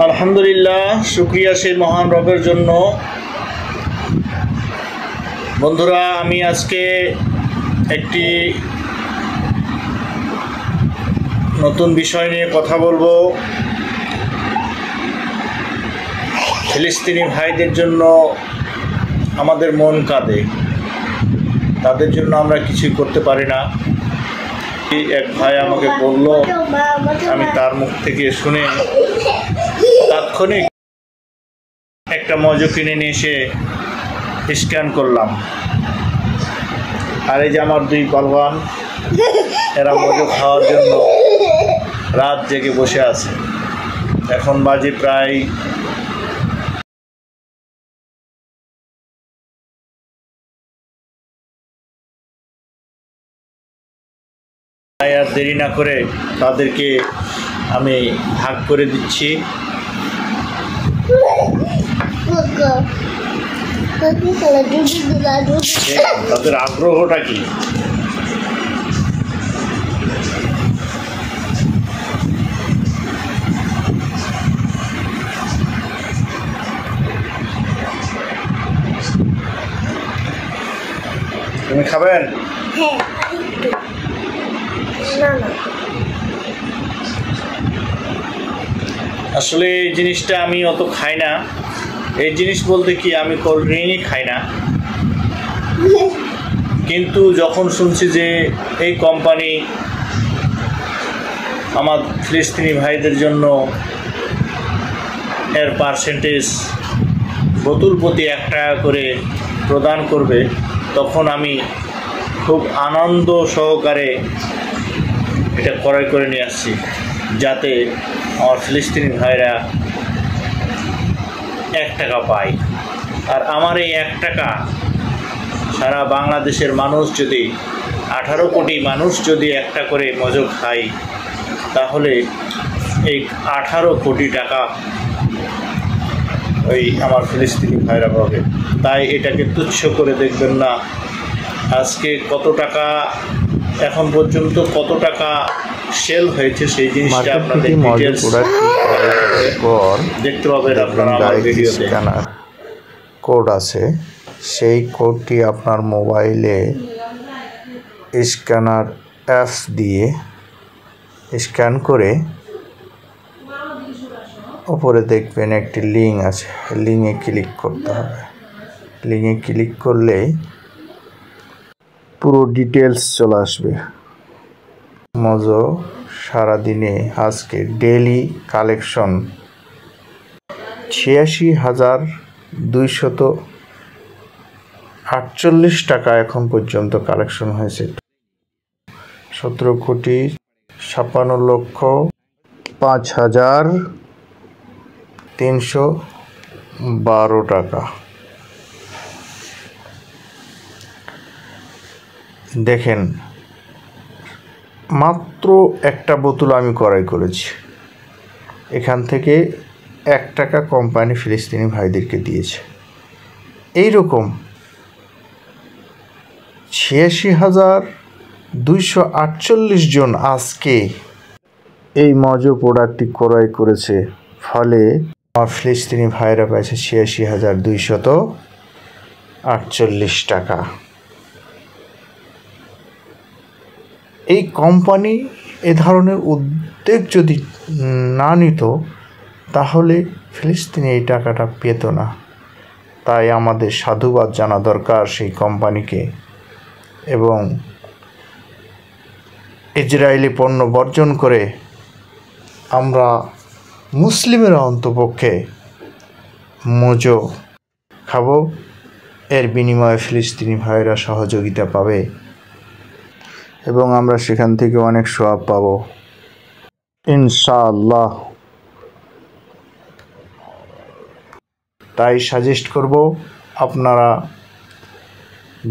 আলহামদুলিল্লাহ, শুকরিয়া সেই মহান রবের জন্য। বন্ধুরা, আমি আজকে একটি নতুন বিষয় নিয়ে কথা বলবো। ফিলিস্তিনি ভাইদের জন্য আমাদের মন কাঁদে, তাদের জন্য আমরা কিছুই করতে পারি না। এক ভাই আমাকে বলল, আমি তার মুখ থেকে শুনে তাৎক্ষণিক একটা মজো কিনে নিয়ে এসে স্ক্যান করলাম। আর এই যে আমার দুই পালওয়ান, এরা মজো খাওয়ার জন্য রাত জেগে বসে আছে। এখন বাজে প্রায় আর দেরি না করে তাদেরকে আমি ভাগ করে দিচ্ছি। তাদের আগ্রহটা কি? তুমি খাবেন? হ্যাঁ, আসলে এই জিনিসটা আমি অত খাই না। এই জিনিস বলতে কি, আমি কোল্ড ড্রিঙ্কই খাই না। কিন্তু যখন শুনছি যে এই কোম্পানি আমার ফিলিস্তিনি ভাইদের জন্য এর পার্সেন্টেজ বোতল প্রতি 1 টাকা করে প্রদান করবে, তখন আমি খুব আনন্দ সহকারে এটা ক্রয় করে নিয়ে আসছি, যাতে আমার ফিলিস্তিনি ভাইরা 1 টাকা পায়। আর আমার এই 1 টাকা সারা বাংলাদেশের মানুষ যদি 18 কোটি মানুষ যদি একটা করে মজো খায়, তাহলে এই 18 কোটি টাকা ওই আমার ফিলিস্তিনি ভাইরা পাবে। তাই এটাকে তুচ্ছ করে দেখবেন না। আজকে কত টাকা, এখন পর্যন্ত কত টাকা সেল হয়েছে সেই জিনিসটা আপনাদের ডিটেইলস দেখতে পাবেন আপনারা আমার ভিডিওতে। কোড আছে, সেই কোডটি আপনার মোবাইলে স্ক্যানার অ্যাপ দিয়ে স্ক্যান করে উপরে দেখবেন একটি লিঙ্ক আছে, লিঙ্কে ক্লিক করতে হবে। লিঙ্কে ক্লিক করলে পুরো ডিটেলস চলে আসবে। মজো সারাদিনে আজকে ডেইলি কালেকশন 86,248 টাকা এখন পর্যন্ত কালেকশন হয়েছে। 17,05,312 টাকা। দেখেন, মাত্র একটা বোতল আমি ক্রয় করেছি। এখান থেকে 1 টাকা কোম্পানি ফিলিস্তিনি ভাইদেরকে দিয়েছে। এইরকম 86,248 জন আজকে এই মজো প্রোডাক্টটি ক্রয় করেছে। ফলে আমার ফিলিস্তিনি ভাইরা পাইছে 86,248 টাকা। এই কোম্পানি এ ধরনের উদ্যোগ যদি না নিত, তাহলে ফিলিস্তিনি এই টাকাটা পেত না। তাই আমাদের সাধুবাদ জানা দরকার সেই কোম্পানিকে, এবং ইসরায়েলি পণ্য বর্জন করে আমরা মুসলিমেরা অন্তপক্ষে মজো খাবো। এর বিনিময়ে ফিলিস্তিনি ভাইরা সহযোগিতা পাবে এবং আমরা সেখান থেকে অনেক সওয়াব পাবো ইনশাআল্লাহ। তাই সাজেস্ট করব, আপনারা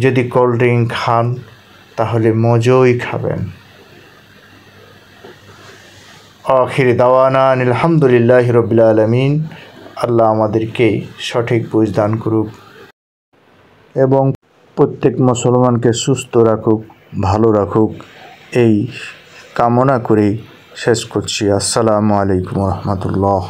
যদি কোল্ড ড্রিঙ্ক খান তাহলে মজোই খাবেন। আখির দাওয়ানা আলহামদুলিল্লাহি রাব্বিল আলামিন। আল্লাহ আমাদেরকে সঠিক বুঝ দান করুক এবং প্রত্যেক মুসলমানকে সুস্থ রাখুক, ভালো রাখুক, এই কামনা করেই শেষ করছি। আসসালামু আলাইকুম রহমতুল্লাহ।